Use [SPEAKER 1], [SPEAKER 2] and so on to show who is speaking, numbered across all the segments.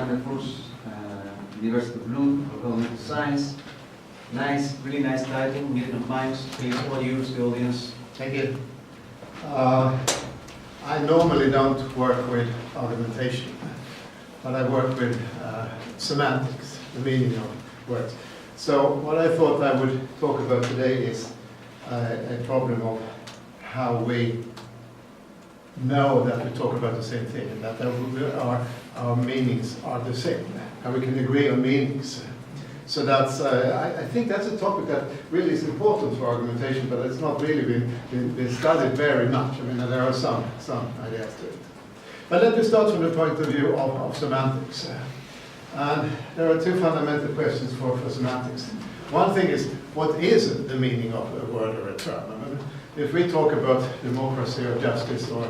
[SPEAKER 1] Gärdenfors, University of Lund, Cognitive Science. Nice, really nice title, Meeting of Minds. Please, all use the audience.
[SPEAKER 2] Thank you. I normally don't work with argumentation, but I work with semantics, the meaning of words. So what I thought I would talk about today is a problem of how we know that we talk about the same thing, and that our meanings are the same, how we can agree on meanings. So that's, I think that's a topic that really is important for argumentation, but it's not really been studied very much. I mean, there are some ideas to it. But let me start from the point of view of semantics. And there are two fundamental questions for semantics. One thing is, what is the meaning of a word or a term? I mean, if we talk about democracy or justice or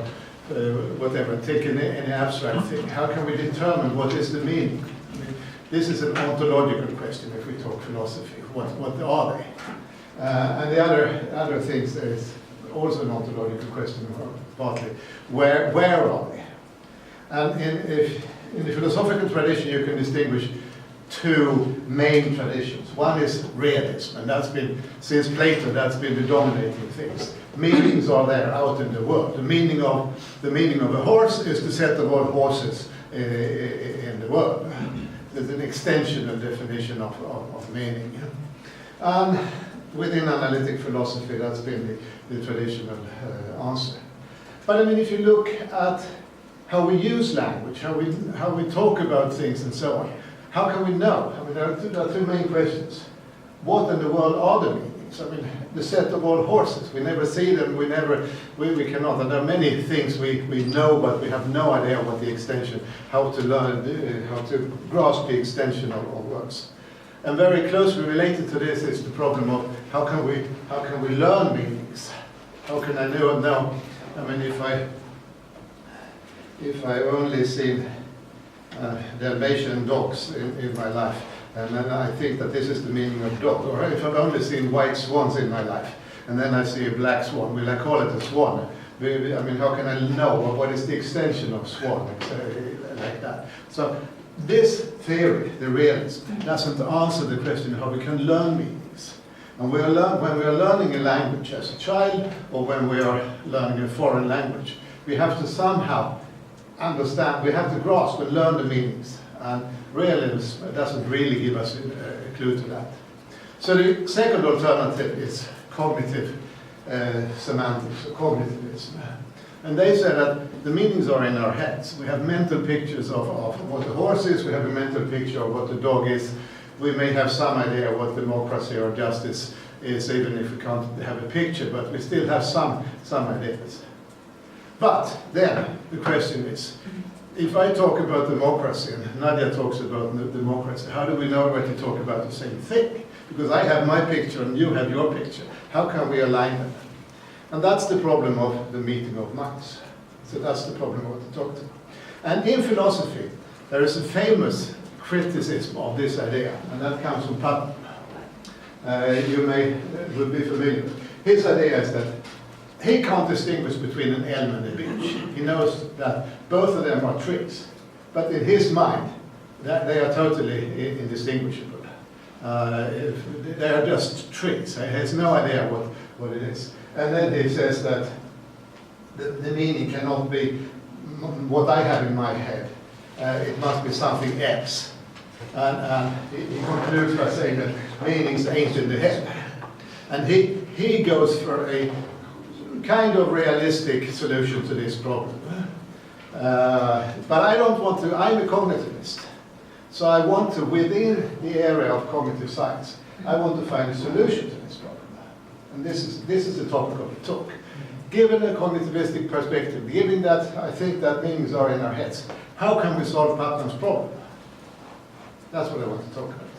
[SPEAKER 2] whatever, take any abstract thing, how can we determine what is the meaning? I mean, this is an ontological question if we talk philosophy. What are they? And the other things, there is also an ontological question, partly. Where are they? And in the philosophical tradition, you can distinguish two main traditions. One is realism, and that's been, since Plato, that's been the dominating things. Meanings are there out in the world. The meaning of a horse is the set of all horses in the world. There's an extension and definition of meaning. And within analytic philosophy, that's been the traditional answer. But I mean, if you look at how we use language, how we talk about things and so on, how can we know? I mean, there are two main questions. What in the world are the meanings? I mean, the set of all horses, we never see them, we cannot, and there are many things we know, but we have no idea what the extension, how to learn, how to grasp the extension of words. And very closely related to this is the problem of how can we learn meanings? How can I know? I mean, if I only seen Dalmatian dogs in my life, and then I think that this is the meaning of dog, or if I've only seen white swans in my life, and then I see a black swan, will I call it a swan? I mean, how can I know what is the extension of swan, like that? So this theory, the realism, doesn't answer the question of how we can learn meanings. And when we are learning a language as a child, or when we are learning a foreign language, we have to somehow understand, we have to grasp and learn the meanings. And realism doesn't really give us a clue to that. So the second alternative is cognitive semantics, or cognitivism. And they say that the meanings are in our heads. We have mental pictures of what the horse is, we have a mental picture of what the dog is. We may have some idea what democracy or justice is, even if we can't have a picture, but we still have some ideas. But then the question is, if I talk about democracy and Nadia talks about democracy, how do we know where to talk about the same thing? Because I have my picture and you have your picture. How can we align them? And that's the problem of the meeting of minds. So that's the problem of what to talk to. And in philosophy, there is a famous criticism of this idea, and that comes from Putnam. You would be familiar. His idea is that he can't distinguish between an elm and a beech. He knows that both of them are trees, but in his mind, they are totally indistinguishable. They are just trees. He has no idea what it is. And then he says that the meaning cannot be what I have in my head. It must be something else. And he concludes by saying that meanings ain't in the head. And he goes for a kind of realistic solution to this problem. But I don't want to, I'm a cognitivist. So I want to, within the area of cognitive science, I want to find a solution to this problem. And this is the topic of the talk. Given a cognitivistic perspective, given that I think that meanings are in our heads, how can we solve Putnam's problem? That's what I want to talk about.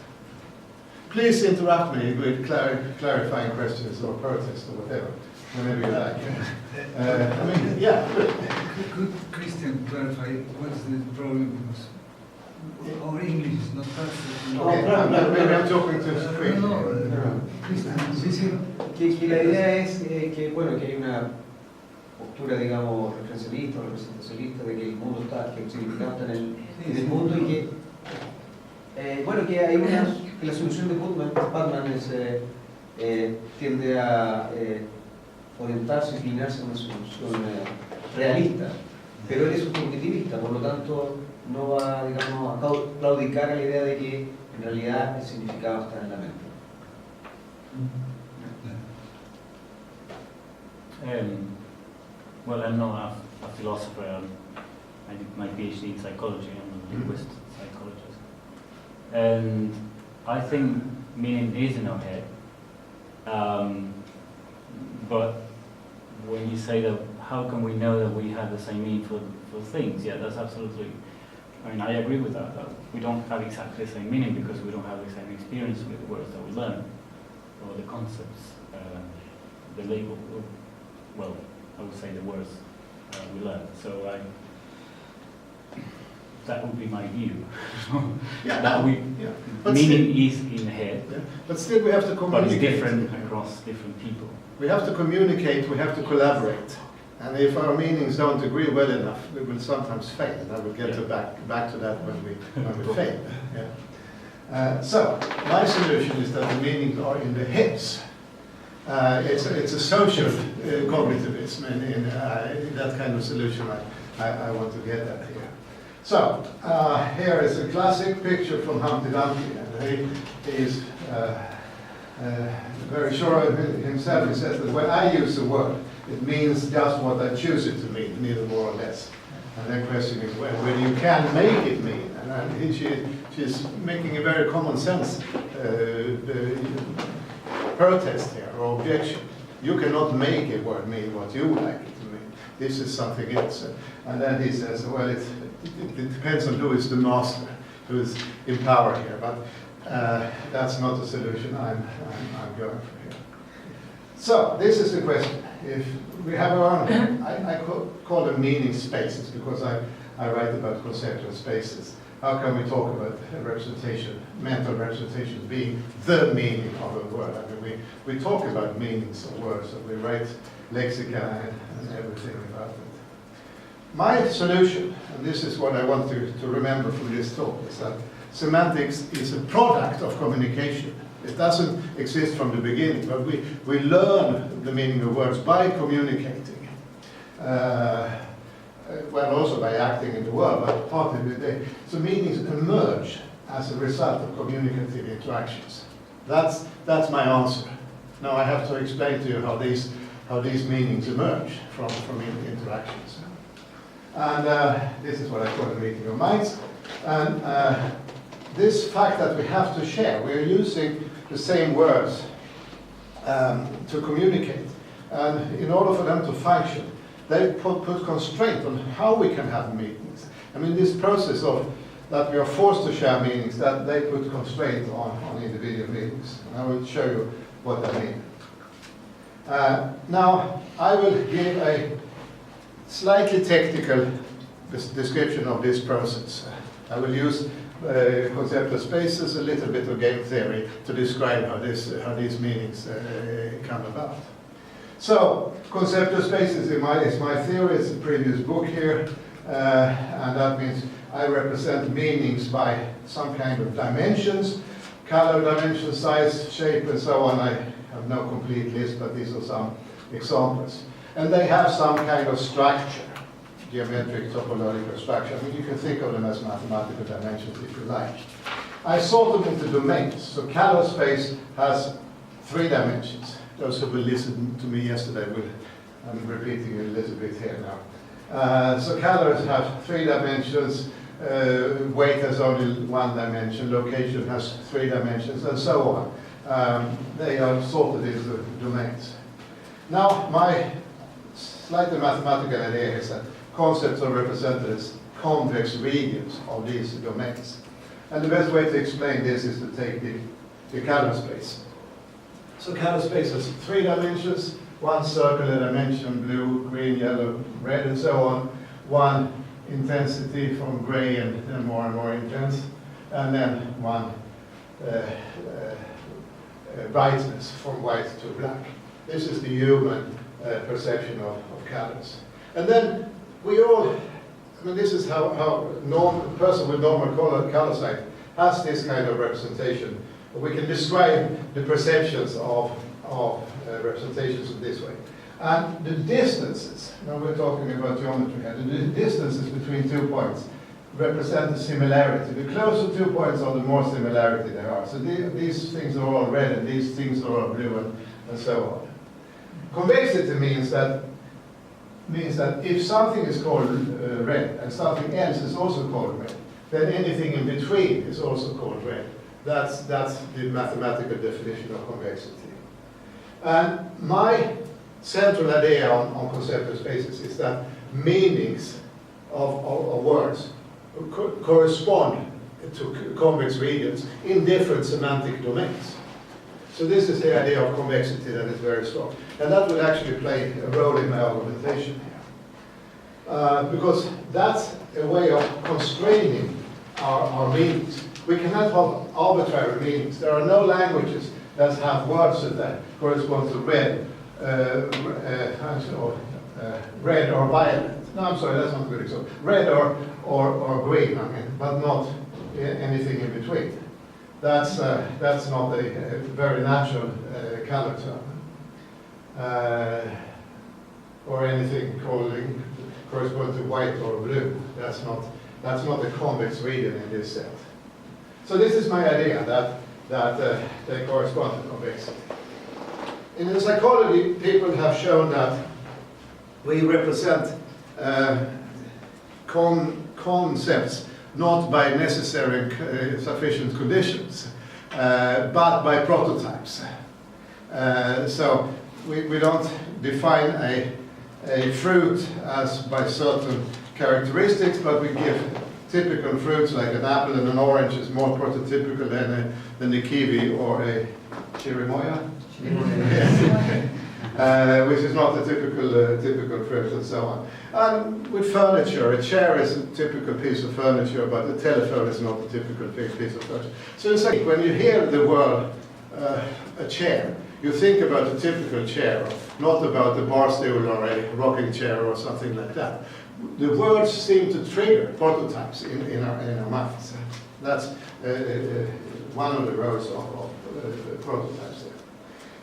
[SPEAKER 2] Please interrupt me with clarifying questions or protests or whatever, whenever you like. I mean, yeah.
[SPEAKER 3] Could Christian clarify what is the problem? Because our English is not perfect.
[SPEAKER 2] Okay, maybe I'm talking to the screen.
[SPEAKER 3] No, Christian, sí, sí.
[SPEAKER 1] Que la idea es que, bueno, que hay una postura, digamos, referencialista o representacionista de que el mundo está, que el significado está en el mundo y que Bueno, que hay que la solución de Putman tiende a orientarse, inclinarse a una solución realista, pero él es un cognitivista, por lo tanto no va, digamos, a claudicar a la idea de que en realidad el significado está en la mente.
[SPEAKER 4] Well, I'm not a philosopher. I did my PhD in psychology. I'm a linguist, psychologist. And I think meaning is in our head. But when you say that, how can we know that we have the same meaning for things? Yeah, that's absolutely, I mean, I agree with that we don't have exactly the same meaning because we don't have the same experience with the words that we learn, or the concepts, the label, well, I would say the words we learn. So that would be my view. That
[SPEAKER 2] still,
[SPEAKER 4] meaning is in the head,
[SPEAKER 2] but still we have to communicate.
[SPEAKER 4] but it's different across different people.
[SPEAKER 2] We have to communicate, we have to collaborate. And if our meanings don't agree well enough, we will sometimes fail. And I will get back to that when we fail. So, my solution is that the meanings are in the heads. It's a social cognitivism in that kind of solution I want to get at here. So, here is a classic picture from Humpty Dumpty, and he is very sure of himself. He says that when I use a word, it means just what I choose it to mean, neither more or less. And the question is whether you can make it mean. And she's making a very common sense protest here, or objection. You cannot make a word mean what you would like it to mean. This is something else. And then he says, well, it depends on who is the master, who is in power here. But that's not the solution I'm going for here. So, this is the question. If we have our own, I call them meaning spaces because I write about conceptual spaces. How can we talk about representation, mental representation being the meaning of a word? I mean, we talk about meanings of words, and we write lexica and everything about it. My solution, and this is what I want to remember from this talk, is that semantics is a product of communication. It doesn't exist from the beginning, but we learn the meaning of words by communicating. Well, also by acting in the world, but partly so meanings emerge as a result of communicative interactions. That's my answer. Now I have to explain to you how these meanings emerge from interactions. And this is what I call a meeting of minds. And this fact that we have to share, we are using the same words to communicate. And in order for them to function, they put constraint on how we can have meanings. I mean, this process of that we are forced to share meanings, that they put constraint on individual meanings. And I will show you what I mean. Now, I will give a slightly technical description of this process. I will use conceptual spaces, a little bit of game theory to describe how these meanings come about. So, conceptual spaces is my theory. It's a previous book here, and that means I represent meanings by some kind of dimensions, color dimension, size, shape, and so on. I have no complete list, but these are some examples. And they have some kind of structure, geometric, topological structure. I mean, you can think of them as mathematical dimensions if you like. I sort them into domains. So color space has 3 dimensions. Those who will listen to me yesterday I'm repeating a little bit here now. So colors have 3 dimensions, weight has only 1 dimension, location has 3 dimensions, and so on. They are sorted into domains. Now, my slightly mathematical idea is that concepts are represented as convex regions of these domains. And the best way to explain this is to take the color space. So color space has 3 dimensions, 1 circular dimension, blue, green, yellow, red, and so on. 1 intensity from gray and more intense, and then 1 brightness from white to black. This is the human perception of colors. And then we all, I mean, this is how a person with normal color sight has this kind of representation. We can describe the perceptions of representations in this way. And the distances, now we're talking about geometry here, the distances between 2 points represent the similarity. The closer 2 points are, the more similarity there are. So these things are all red and these things are all blue and so on. Convexity means that if something is called red and something else is also called red, then anything in between is also called red. That's the mathematical definition of convexity. And my central idea on conceptual spaces is that meanings of words correspond to convex regions in different semantic domains. So this is the idea of convexity that is very strong. And that will actually play a role in my argumentation here. Because that's a way of constraining our meanings. We cannot have arbitrary meanings. There are no languages that have words that correspond to red, red or violet. No, I'm sorry, that's not a good example. Red or green, I mean, but not anything in between. That's not a very natural color term. Or anything corresponding to white or blue. That's not a convex region in this set. So this is my idea that they correspond to convexity. In the psychology, people have shown that we represent concepts not by necessary sufficient conditions, but by prototypes. So we don't define a fruit as by certain characteristics, but we give typical fruits like an apple and an orange is more prototypical than the kiwi or a chirimoya, which is not a typical fruit, and so on. And with furniture, a chair is a typical piece of furniture, but a telephone is not a typical piece of furniture. So it's like when you hear the word a chair, you think about a typical chair, not about a bar stool or a rocking chair or something like that. The words seem to trigger prototypes in our minds. That's one of the roles of prototypes there.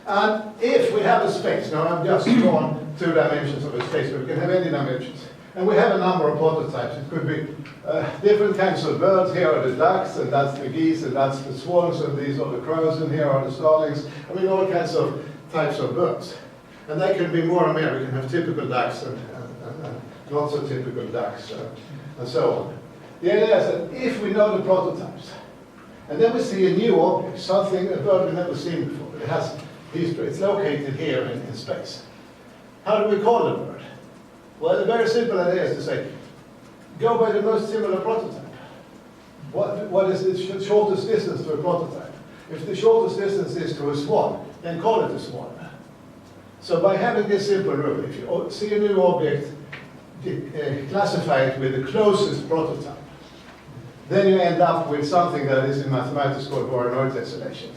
[SPEAKER 2] And if we have a space, now I've just drawn 2 dimensions of a space, but we can have any dimensions. And we have a number of prototypes. It could be different kinds of birds. Here are the ducks, and that's the geese, and that's the swans, and these are the crows, and here are the starlings. I mean, all kinds of types of birds. And they can be more and more. We can have typical ducks and not so typical ducks, and so on. The idea is that if we know the prototypes, and then we see a new object, a bird we've never seen before, it's located here in space. How do we call the bird? Well, the very simple idea is to say, go by the most similar prototype. What is the shortest distance to a prototype? If the shortest distance is to a swan, then call it a swan. So by having this simple rule, if you see a new object, classify it with the closest prototype. Then you end up with something that is in mathematics called Voronoi tessellation.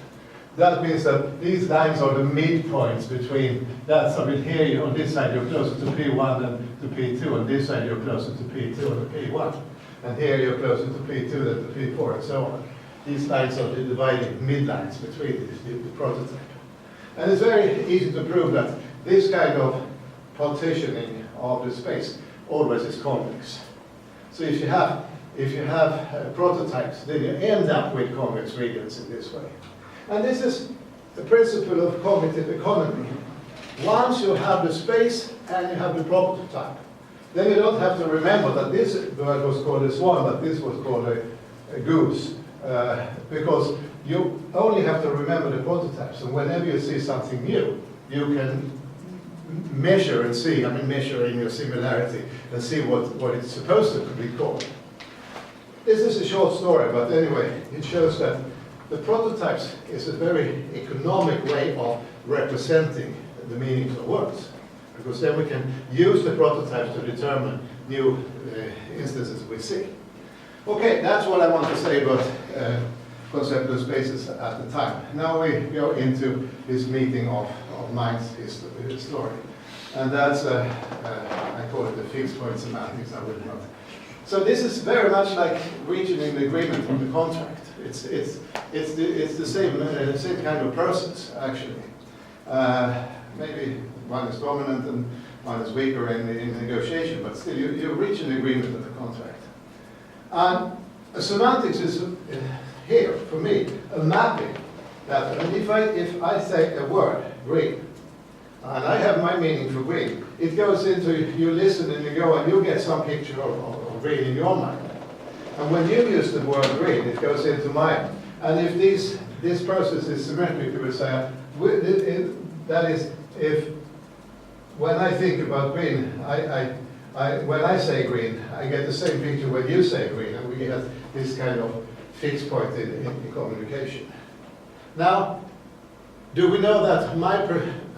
[SPEAKER 2] That means that these lines are the midpoints between that. So here on this side you're closer to P1 than to P2, on this side you're closer to P2 than to P1. And here you're closer to P2 than to P4 and so on. These lines are the dividing midlines between the prototype. And it's very easy to prove that this kind of partitioning of the space always is convex. So if you have prototypes, then you end up with convex regions in this way. And this is the principle of cognitive economy. Once you have the space and you have the prototype, then you don't have to remember that this bird was called a swan, but this was called a goose, because you only have to remember the prototypes. And whenever you see something new, you can measure and see, measuring your similarity and see what it's supposed to be called. This is a short story, but anyway, it shows that the prototypes is a very economic way of representing the meanings of words, because then we can use the prototypes to determine new instances we see. Okay, that's what I want to say about conceptual spaces at the time. Now we go into this meeting of minds history. And that's, I call it the fixed point semantics. I will not So this is very much like reaching an agreement on the contract. It's the same kind of process, actually. Maybe one is dominant and one is weaker in negotiation, but still you reach an agreement on the contract. And semantics is here, for me, a mapping. That if I say a word, green, and I have my meaning for green, it goes into, you listen and you go and you get some picture of green in your mind. And when you use the word green, it goes into mine. And if this process is symmetric, you would say, that is, if when I think about green, when I say green, I get the same picture when you say green, and we have this kind of fixed point in communication. Now, do we know that my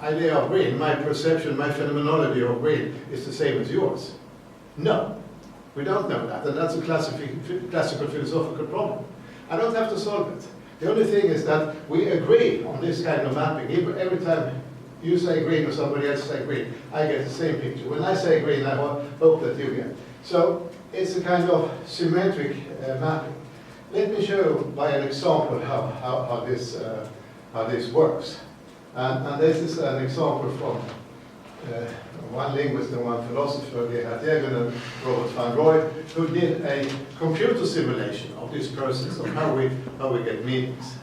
[SPEAKER 2] idea of green, my perception, my phenomenology of green is the same as yours? No, we don't know that, and that's a classical philosophical problem. I don't have to solve it. The only thing is that we agree on this kind of mapping. Every time you say green or somebody else say green, I get the same picture. When I say green, I hope that you get. So it's a kind of symmetric mapping. Let me show you by an example how this works. And this is an example from one linguist and one philosopher, Gärdenfors and Robert van Rooij, who did a computer simulation of this process of how we get meanings.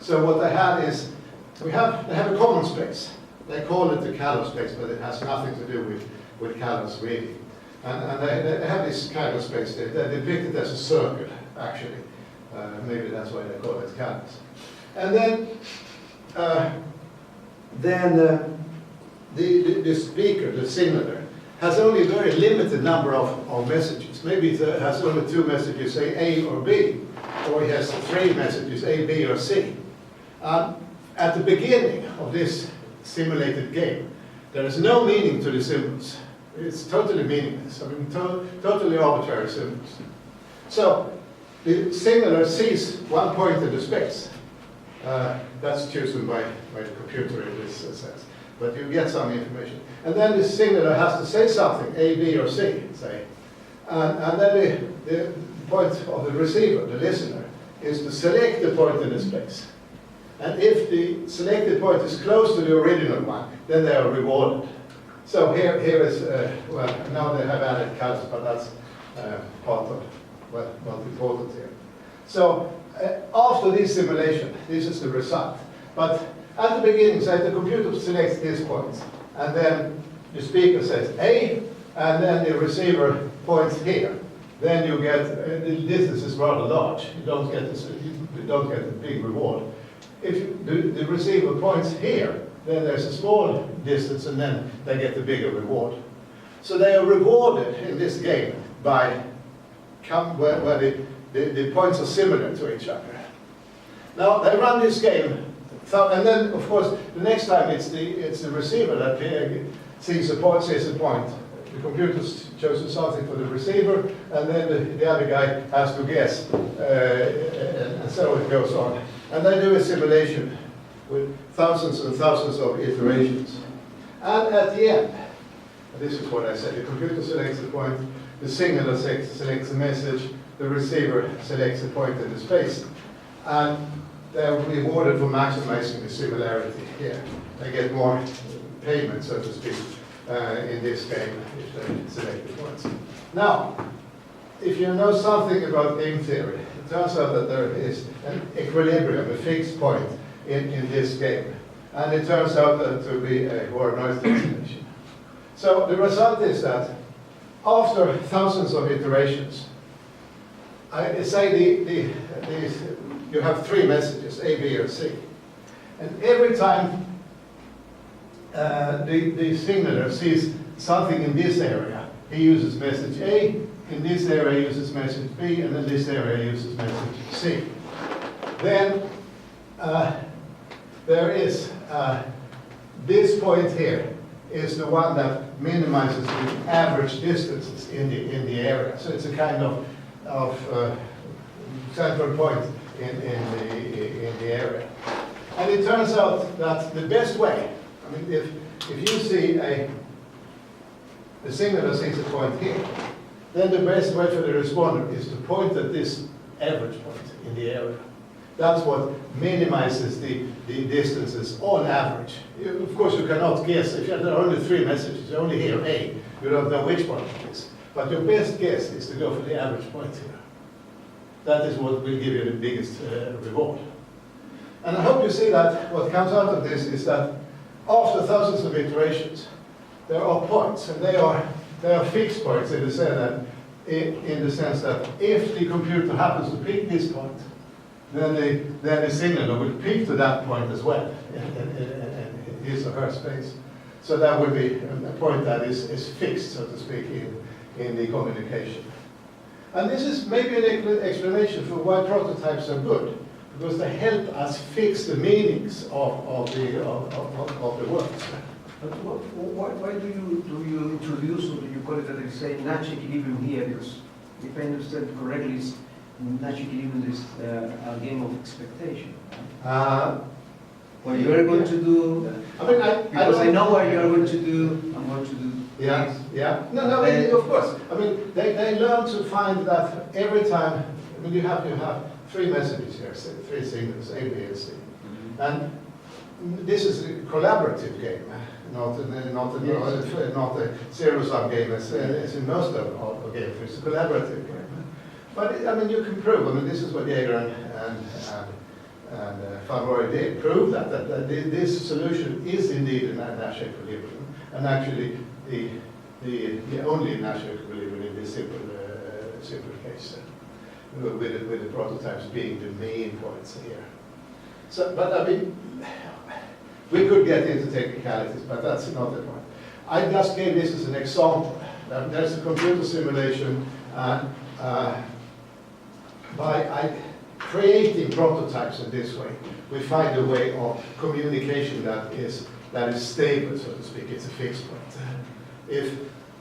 [SPEAKER 2] So what they had is, they have a common space. They call it the color space, but it has nothing to do with colors really. And they have this kind of space there. They're depicted as a circle, actually. Maybe that's why they call it colors. And then the speaker, the signaler, has only a very limited number of messages. Maybe it has only 2 messages, say A or B, or it has 3 messages, A, B, or C. At the beginning of this simulated game, there is no meaning to the symbols. It's totally meaningless. I mean, totally arbitrary symbols. So the signaler sees one point in the space. That's chosen by the computer in this sense. But you get some information. And then the signaler has to say something, A, B, or C, say. And then the point of the receiver, the listener, is to select the point in the space. And if the selected point is close to the original one, then they are rewarded. So here is, well, now they have added colors, but that's part of what's important here. So after this simulation, this is the result. But at the beginning, say the computer selects this point, and then the speaker says A, and then the receiver points here. Then you get the distance is rather large. You don't get a big reward. If the receiver points here, then there's a small distance, and then they get the bigger reward. So they are rewarded in this game by where the points are similar to each other. Now they run this game, and then of course the next time it's the receiver that sees a point, says a point. The computer's chosen something for the receiver, and then the other guy has to guess, and so it goes on. And they do a simulation with thousands and thousands of iterations. And at the end, this is what I said, the computer selects the point, the signaler selects the message, the receiver selects a point in the space. And they're rewarded for maximizing the similarity here. They get more payment, so to speak, in this game if they select the points. Now, if you know something about game theory, it turns out that there is an equilibrium, a fixed point in this game. And it turns out to be a word noise translation. So the result is that after thousands of iterations, I say you have 3 messages, A, B, or C. And every time the signaler sees something in this area, he uses message A, in this area he uses message B, and in this area he uses message C. Then there is this point here is the one that minimizes the average distances in the area. So it's a kind of central point in the area. And it turns out that the best way, I mean, if you see the signaler sees a point here, then the best way for the responder is to point at this average point in the area. That's what minimizes the distances on average. Of course, you cannot guess. If there are only 3 messages, you only hear A. You don't know which point it is. But your best guess is to go for the average point here. That is what will give you the biggest reward. And I hope you see that what comes out of this is that after thousands of iterations, there are points, and they are fixed points in the sense that if the computer happens to pick this point, then the signaler will peak to that point as well in his or her space. So that would be a point that is fixed, so to speak, in the communication. And this is maybe an explanation for why prototypes are good, because they help us fix the meanings of the words.
[SPEAKER 1] But why do you introduce, or do you call it, that they say Nash equilibrium here? Because if I understand correctly, Nash equilibrium is a game of expectation. What you are going to do, because I know what you are going to do, I'm going to do.
[SPEAKER 2] Yeah, yeah. No, of course. I mean, they learn to find that every time, I mean, you have 3 messages here, 3 signals, A, B, and C. And this is a collaborative game, not a zero-sum game as in most of games. It's a collaborative game. But I mean, you can prove. I mean, this is what Jäger and Van Roy did. Prove that this solution is indeed a Nash equilibrium, and actually the only Nash equilibrium in this simple case, with the prototypes being the main points here. So, but I mean, we could get into technicalities, but that's not the point. I just gave this as an example. There's a computer simulation. By creating prototypes in this way, we find a way of communication that is stable, so to speak. It's a fixed point. If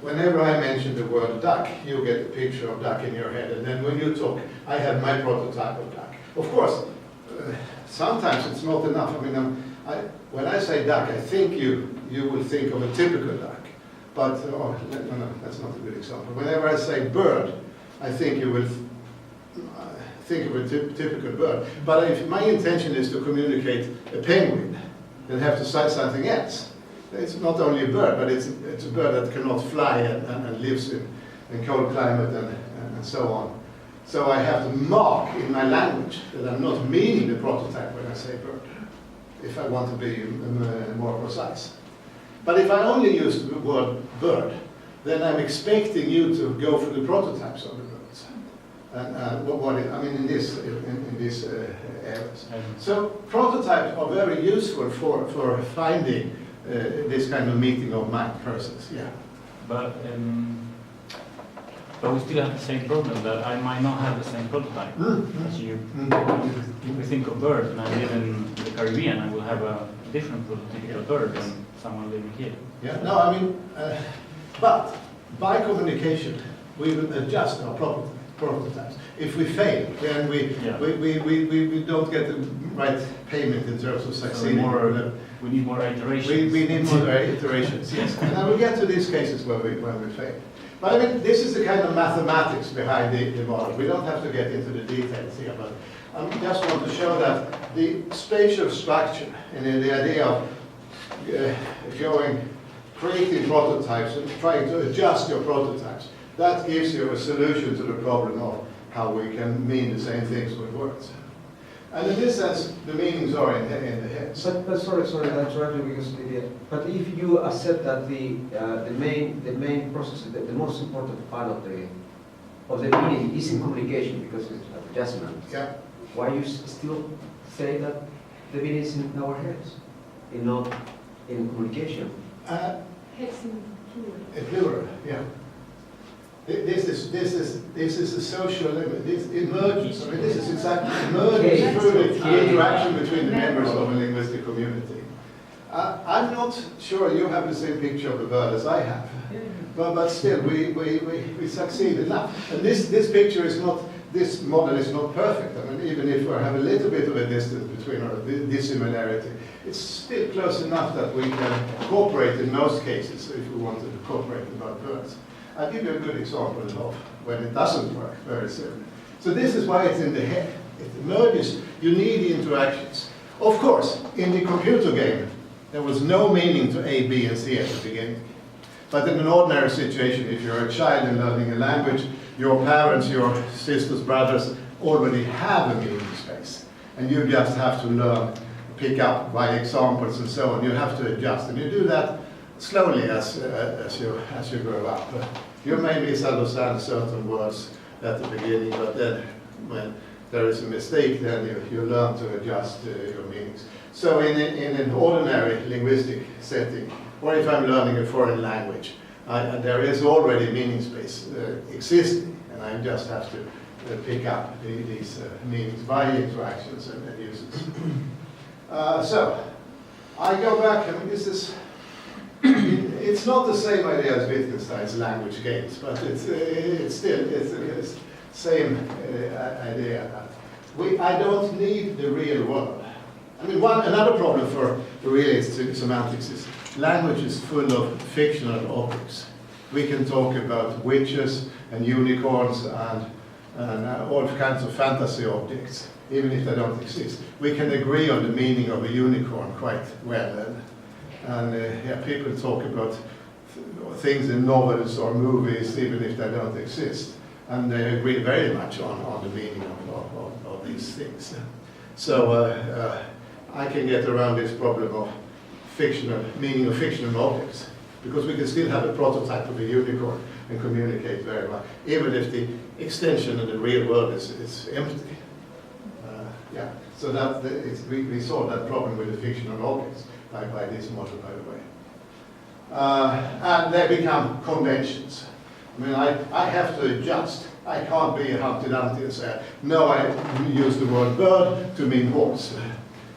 [SPEAKER 2] whenever I mention the word duck, you get a picture of duck in your head, and then when you talk, I have my prototype of duck. Of course, sometimes it's not enough. I mean, when I say duck, I think you will think of a typical duck, but no, that's not a good example. Whenever I say bird, I think you will think of a typical bird. But if my intention is to communicate a penguin, then I have to say something else. It's not only a bird, but it's a bird that cannot fly and lives in cold climate and so on. So I have to mark in my language that I'm not meaning the prototype when I say bird, if I want to be more precise. But if I only use the word bird, then I'm expecting you to go for the prototypes of the birds. And I mean, in these areas. So prototypes are very useful for finding this kind of meeting of mind process. Yeah.
[SPEAKER 4] But we still have the same problem, that I might not have the same prototype as you. If we think of bird, and I live in the Caribbean, I will have a different prototypical bird than someone living here.
[SPEAKER 2] Yeah. No, I mean, but by communication, we will adjust our prototypes. If we fail, then we don't get the right payment in terms of succeeding.
[SPEAKER 4] So we need more iterations.
[SPEAKER 2] We need more iterations, yes. And I will get to these cases where we fail. But I mean, this is the kind of mathematics behind the model. We don't have to get into the details here, but I just want to show that the spatial structure and the idea of creating prototypes and trying to adjust your prototypes, that gives you a solution to the problem of how we can mean the same things with words. And in this sense, the meanings are in the head.
[SPEAKER 1] But sorry, I interrupt you because but if you accept that the main process, the most important part of the meaning is in communication because it's adjustment.
[SPEAKER 2] Yeah.
[SPEAKER 1] Why you still say that the meaning is in our heads, and not in communication?
[SPEAKER 5] Heads in plural.
[SPEAKER 2] In plural, yeah. This is a social limit. This emerges. I mean, this is exactly emerges through the interaction between the members of a linguistic community. I'm not sure you have the same picture of the bird as I have, but still we succeed enough. And this picture is not. This model is not perfect. I mean, even if we have a little bit of a distance between our dissimilarity, it's still close enough that we can cooperate in most cases if we want to cooperate about birds. I'll give you a good example of when it doesn't work very soon. So this is why it's in the head. It emerges, you need interactions. Of course, in the computer game, there was no meaning to A, B, and C at the beginning. But in an ordinary situation, if you're a child and learning a language, your parents, your sisters, brothers already have a meaning space. And you just have to learn, pick up by examples and so on. You have to adjust. And you do that slowly as you grow up. You may misunderstand certain words at the beginning, but then when there is a mistake, then you learn to adjust your meanings. So in an ordinary linguistic setting, or if I'm learning a foreign language, there is already meaning space existing, and I just have to pick up these meanings by interactions and uses. So I go back, I mean, this is, it's not the same idea as Wittgenstein's language games, but it's still the same idea. I don't need the real world. I mean, another problem for realist semantics is language is full of fictional objects. We can talk about witches and unicorns and all kinds of fantasy objects, even if they don't exist. We can agree on the meaning of a unicorn quite well. And yeah, people talk about things in novels or movies, even if they don't exist. And they agree very much on the meaning of these things. So I can get around this problem of meaning of fictional objects, because we can still have a prototype of a unicorn and communicate very well, even if the extension of the real world is empty. Yeah, so we solved that problem with the fictional objects by this model, by the way. And they become conventions. I mean, I have to adjust. I can't be a Humpty Dumpty and say, no, I use the word bird to mean horse,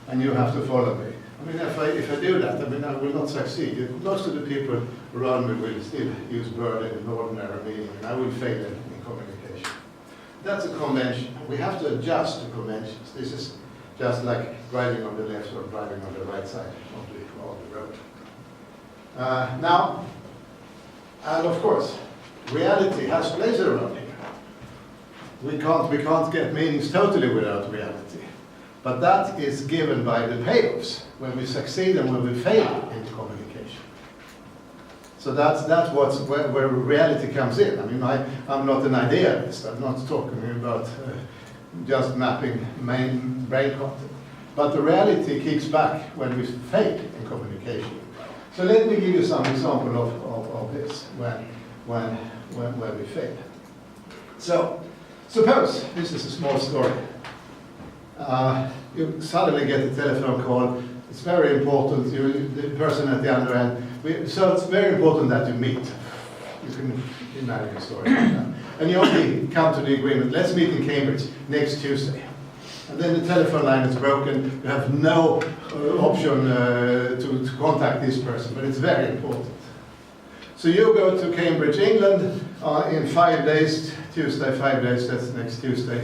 [SPEAKER 2] and you have to follow me. I mean, if I do that, I mean, I will not succeed. Most of the people around me will still use bird in an ordinary meaning, and I will fail in communication. That's a convention. We have to adjust to conventions. This is just like driving on the left or driving on the right side of the road. Now, and of course, reality has place around here. We can't get meanings totally without reality. But that is given by the payoffs, when we succeed and when we fail in communication. So that's where reality comes in. I mean, I'm not an idealist. I'm not talking about just mapping main brain content. But the reality kicks back when we fail in communication. So let me give you some example of this when we fail. So suppose, this is a small story. You suddenly get a telephone call. It's very important, the person at the other end. So it's very important that you meet. You can imagine a story like that. And you only come to the agreement, let's meet in Cambridge next Tuesday. And then the telephone line is broken. You have no option to contact this person, but it's very important. So you go to Cambridge, England in 5 days, Tuesday, 5 days, that's next Tuesday.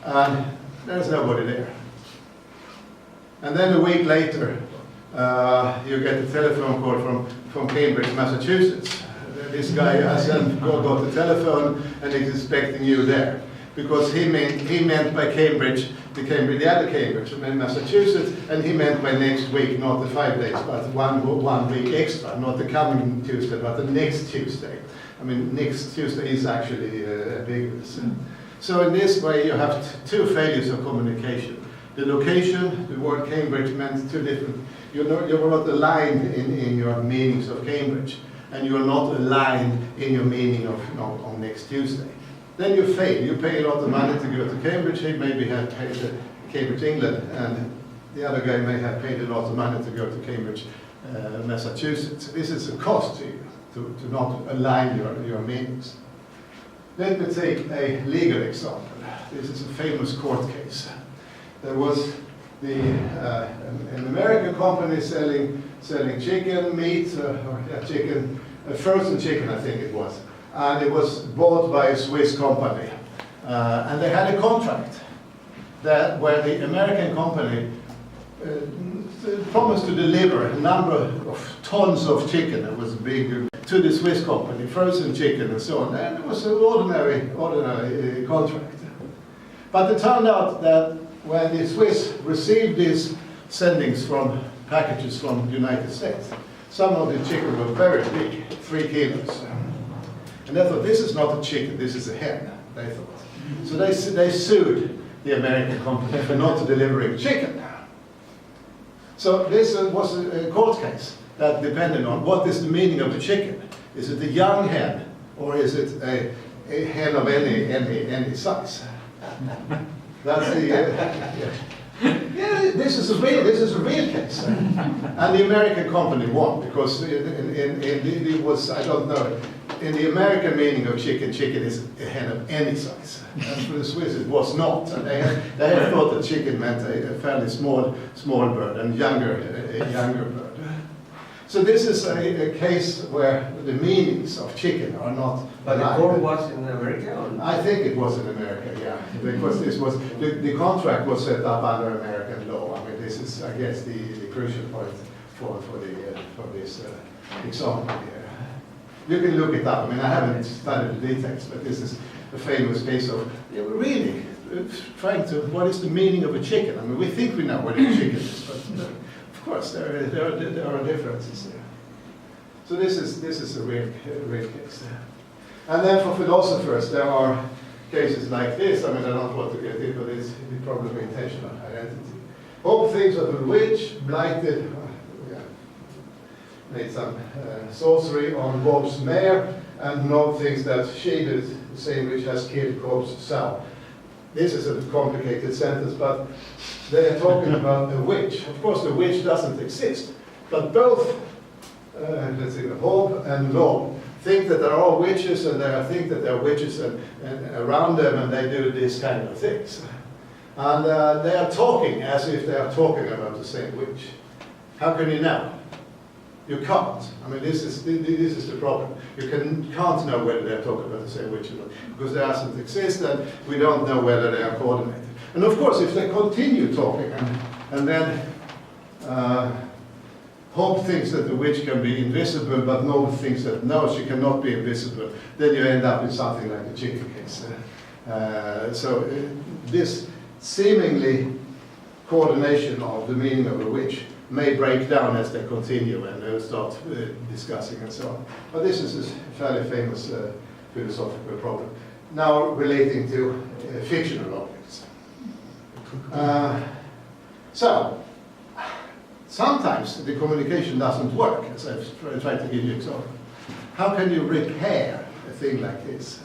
[SPEAKER 2] And there's nobody there. And then a week later, you get a telephone call from Cambridge, Massachusetts. This guy has got the telephone and is expecting you there. Because he meant by Cambridge, the other Cambridge, in Massachusetts, and he meant by next week, not the 5 days, but one week extra, not the coming Tuesday, but the next Tuesday. I mean, next Tuesday is actually ambiguous. So in this way, you have two failures of communication. The location, the word Cambridge meant two different. You were not aligned in your meanings of Cambridge, and you are not aligned in your meaning of next Tuesday. Then you fail. You pay a lot of money to go to Cambridge. He maybe had paid to Cambridge, England, and the other guy may have paid a lot of money to go to Cambridge, Massachusetts. This is a cost to you, to not align your meanings. Let me take a legal example. This is a famous court case. There was an American company selling chicken meat, frozen chicken, I think it was. And it was bought by a Swiss company. And they had a contract where the American company promised to deliver a number of tons of chicken. It was a big to the Swiss company, frozen chicken and so on, and it was an ordinary contract. But it turned out that when the Swiss received these sendings from packages from the United States, some of the chicken were very big, 3 kilos. And they thought, this is not a chicken, this is a hen, they thought. So they sued the American company for not delivering chicken. So this was a court case that depended on what is the meaning of a chicken. Is it a young hen, or is it a hen of any size? That's the yeah. This is a real case, and the American company won because it was, I don't know, in the American meaning of chicken, chicken is a hen of any size, and for the Swiss it was not, and they had thought that chicken meant a fairly small bird and a younger bird. So this is a case where the meanings of chicken are not.
[SPEAKER 1] But the court was in America? Or?
[SPEAKER 2] I think it was in America, yeah. Because this was the contract was set up under American law. I mean, this is, I guess, the crucial point for this example here. You can look it up. I mean, I haven't studied the details, but this is a famous case of really trying to. What is the meaning of a chicken? I mean, we think we know what a chicken is, but. Of course, there are differences there. So this is a real case. And then for philosophers, there are cases like this. I mean, I don't want to get into this. The problem of intentional identity. Hope things of the witch, blighted, made some sorcery on Bob's mare, and no thinks that she did the same witch has killed Bob's sow. This is a complicated sentence, but they are talking about a witch. Of course, the witch doesn't exist, but both, let's see, Hob and Lob think that there are witches, and they think that there are witches and around them, and they do these kind of things. And they are talking as if they are talking about the same witch. How can you know? You can't. I mean, this is the problem. You can't know whether they're talking about the same witch or not, because they doesn't exist, and we don't know whether they are coordinated. And of course, if they continue talking, and then Hope thinks that the witch can be invisible, but Noel thinks that no, she cannot be invisible, then you end up in something like the chicken case. So this seemingly coordination of the meaning of a witch may break down as they continue and they'll start discussing and so on. But this is a fairly famous philosophical problem. Now relating to fictional objects. So, sometimes the communication doesn't work, as I've tried to give you an example. How can you repair a thing like this?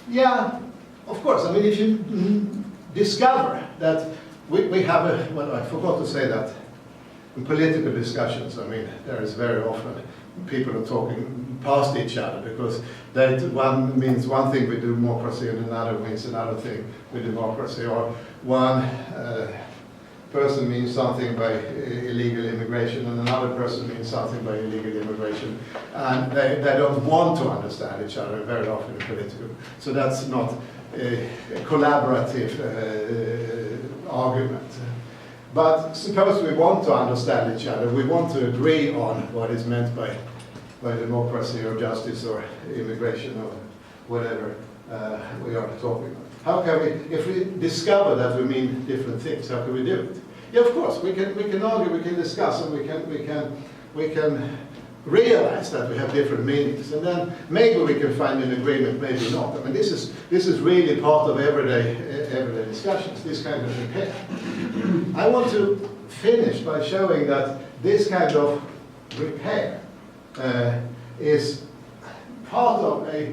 [SPEAKER 2] Yeah, of course. I mean, if you discover that we have a, well, I forgot to say that in political discussions, I mean, there is very often people are talking past each other because one means one thing with democracy and another means another thing with democracy, or one person means something by illegal immigration and another person means something by illegal immigration, and they don't want to understand each other very often in political. So that's not a collaborative argument. But suppose we want to understand each other, we want to agree on what is meant by democracy or justice or immigration or whatever we are talking about. How can we, if we discover that we mean different things, how can we do it? Yeah, of course, we can argue, we can discuss, and we can realize that we have different meanings, and then maybe we can find an agreement, maybe not. I mean, this is really part of everyday discussions, this kind of repair. I want to finish by showing that this kind of repair is part of a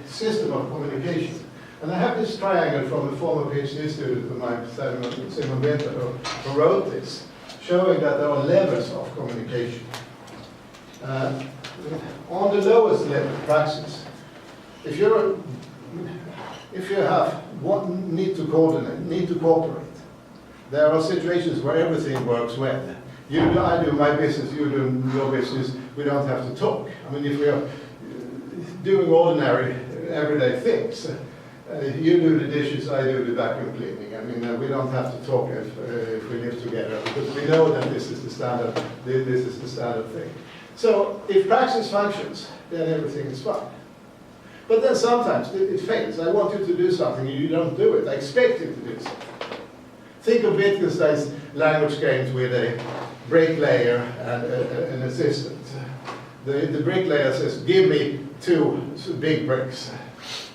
[SPEAKER 2] system of communication. And I have this triangle from a former PhD student of mine, Simon Winter, who wrote this, showing that there are levels of communication. On the lowest level, praxis, if you have one need to coordinate, need to cooperate, there are situations where everything works well. I do my business, you do your business, we don't have to talk. I mean, if we are doing ordinary, everyday things, you do the dishes, I do the vacuum cleaning. I mean, we don't have to talk if we live together, because we know that this is the standard thing. So if praxis functions, then everything is fine. But then sometimes it fails. I want you to do something and you don't do it. I expect you to do something. Think of Wittgenstein's language games with a bricklayer and an assistant. The bricklayer says, give me 2 big bricks.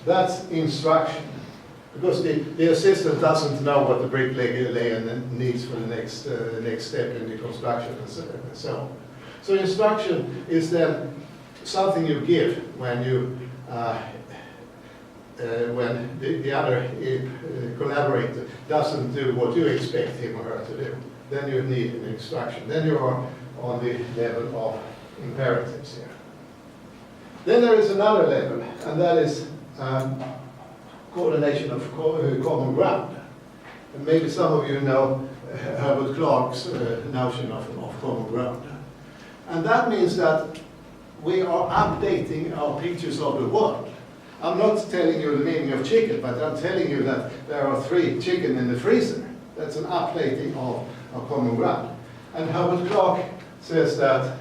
[SPEAKER 2] That's instruction. Because the assistant doesn't know what the bricklayer needs for the next step in the construction and so on. So instruction is then something you give when you when the other collaborator doesn't do what you expect him or her to do. Then you need an instruction. Then you are on the level of imperatives here. Then there is another level, and that is coordination of common ground. And maybe some of you know Herbert Clark's notion of common ground. And that means that we are updating our pictures of the world. I'm not telling you the meaning of chicken, but I'm telling you that there are 3 chicken in the freezer. That's an updating of common ground. And Herbert Clark says that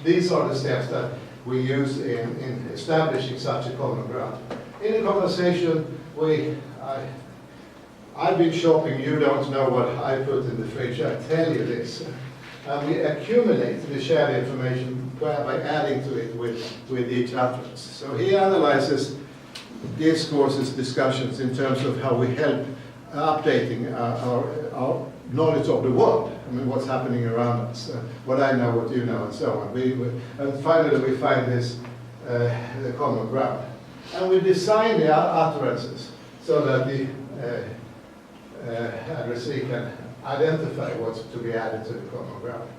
[SPEAKER 2] these are the steps that we use in establishing such a common ground. In a conversation, I've been shopping, you don't know what I put in the fridge, I tell you this. And we accumulate the shared information by adding to it with each utterance. So he analyzes discourses, discussions in terms of how we help updating our knowledge of the world. I mean, what's happening around us, what I know, what you know, and so on. And finally, we find this the common ground. And we design the utterances so that the addressee can identify what's to be added to the common ground.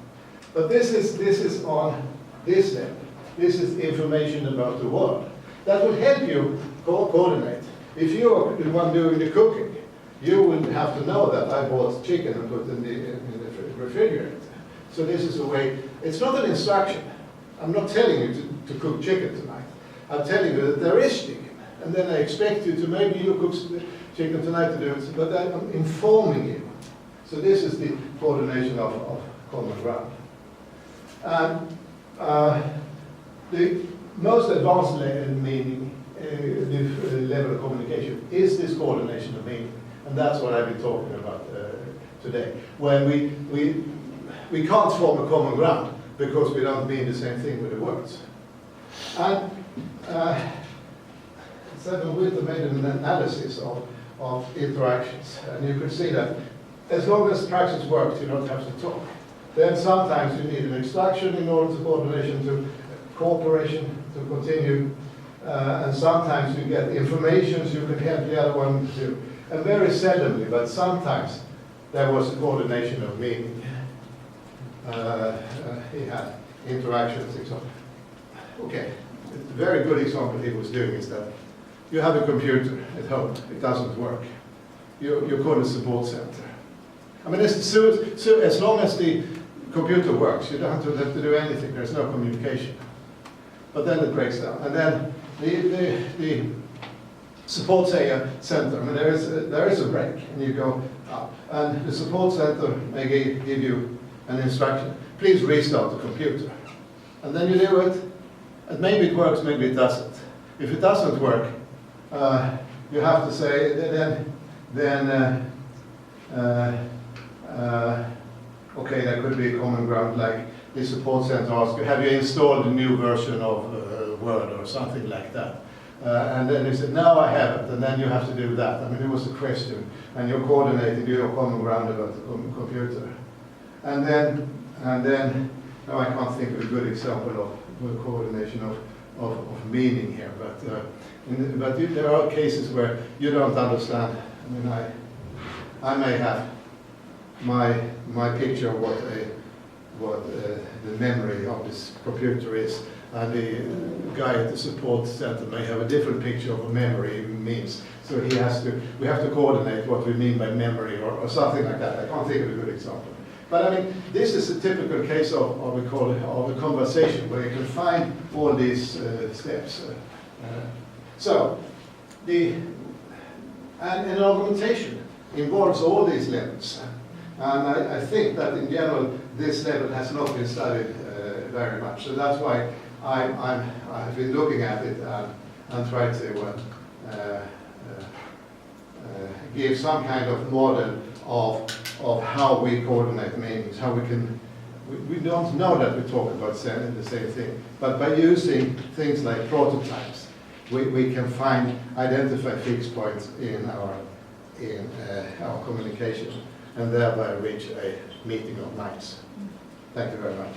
[SPEAKER 2] But this is on this level. This is information about the world. That will help you coordinate. If you are the one doing the cooking, you will have to know that I bought chicken and put in the refrigerator. So this is a way, it's not an instruction. I'm not telling you to cook chicken tonight. I'm telling you that there is chicken. And then I expect you to, maybe you cook chicken tonight to do it, but I'm informing you. So this is the coordination of common ground. And the most advanced level of communication is this coordination of meaning. And that's what I've been talking about today. When we can't form a common ground because we don't mean the same thing with the words. And Seven Witter made an analysis of interactions. And you can see that as long as praxis works, you don't have to talk. Then sometimes you need an instruction in order to coordination, to cooperation, to continue. And sometimes you get information so you can help the other one to do. And very seldomly, but sometimes, there was a coordination of meaning. He had interactions, example. Okay, a very good example he was doing is that you have a computer at home, it doesn't work. You call a support center. I mean, so as long as the computer works, you don't have to do anything, there's no communication. But then it breaks down. And then the support center, I mean, there is a break, and you go up. And the support center may give you an instruction. Please restart the computer. And then you do it, and maybe it works, maybe it doesn't. If it doesn't work, you have to say, okay, there could be a common ground, like the support center asks you, have you installed a new version of Word or something like that? And then you said, no, I haven't, and then you have to do that. I mean, it was a question, and you're coordinating your common ground about the computer. And then, now I can't think of a good example of coordination of meaning here, but there are cases where you don't understand. I mean, I may have my picture of what the memory of this computer is, and the guy at the support center may have a different picture of what memory means. So we have to coordinate what we mean by memory or something like that. I can't think of a good example. But I mean, this is a typical case of a conversation where you can find all these steps. So an argumentation involves all these levels. And I think that in general, this level has not been studied very much. So that's why I've been looking at it and tried to give some kind of model of how we coordinate meanings, how we can. We don't know that we talk about the same thing, but by using things like prototypes, we can identify fixed points in our communication, and thereby reach a meeting of minds. Thank you very much.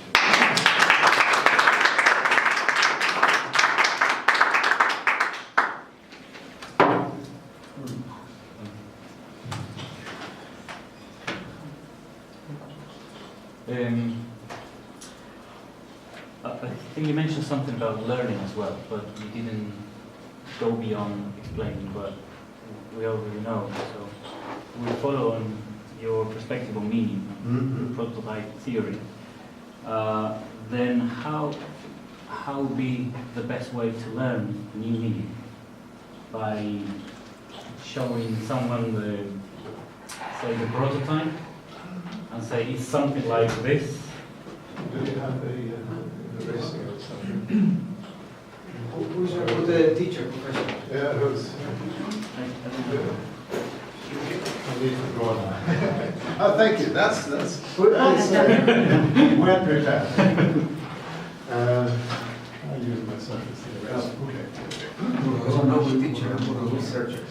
[SPEAKER 4] I think you mentioned something about learning as well, but you didn't go beyond explaining what we already know. So we follow on your perspective on meaning, prototype theory. Then how would be the best way to learn new meaning? By showing someone the prototype and say it's something like this.
[SPEAKER 2] Do you have a racing or something?
[SPEAKER 1] Who's the teacher professional?
[SPEAKER 2] Yeah, who's? I need to draw now. Oh, thank you. That's well prepared. I use myself as the rest. Okay.
[SPEAKER 1] I'm not a teacher, I'm a researcher.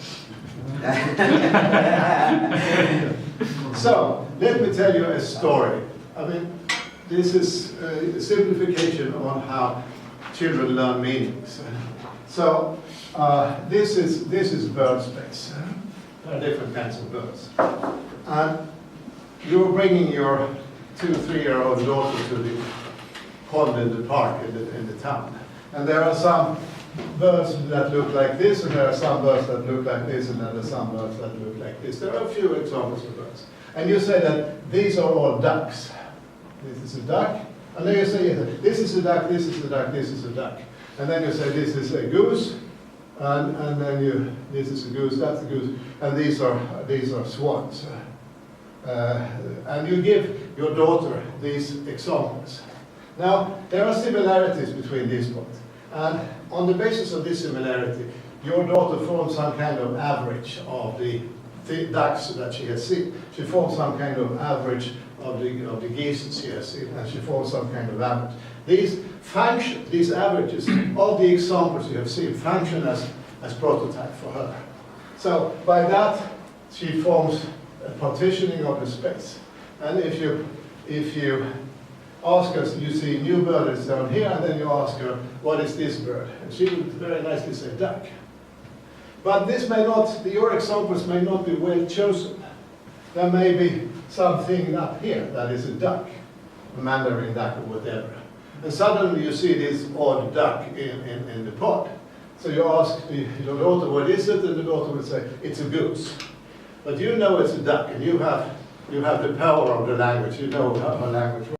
[SPEAKER 2] So, let me tell you a story. I mean, this is a simplification on how children learn meanings. So, this is bird space. There are different kinds of birds. And you're bringing your 2-3-year-old daughter to the pond in the park in the town. And there are some birds that look like this, and there are some birds that look like this, and there are some birds that look like this. There are a few examples of birds. And you say that these are all ducks. This is a duck. And then you say, this is a duck, this is a duck, this is a duck. And then you say, this is a goose. And then this is a goose, that's a goose. And these are swans. And you give your daughter these examples. Now, there are similarities between these ones. And on the basis of this similarity, your daughter forms some kind of average of the ducks that she has seen. She forms some kind of average of the geese that she has seen, and she forms some kind of average. These averages of the examples you have seen function as prototype for her. So by that, she forms a partitioning of the space. And if you ask her, you see new bird is down here, and then you ask her, what is this bird? And she would very nicely say duck. But this may not, your examples may not be well chosen. There may be something up here that is a duck, a mandarin duck or whatever. And suddenly you see this odd duck in the pond. So you ask your daughter, what is it? And the daughter will say, it's a goose. But you know it's a duck, and you have the power of the language. You know how language works.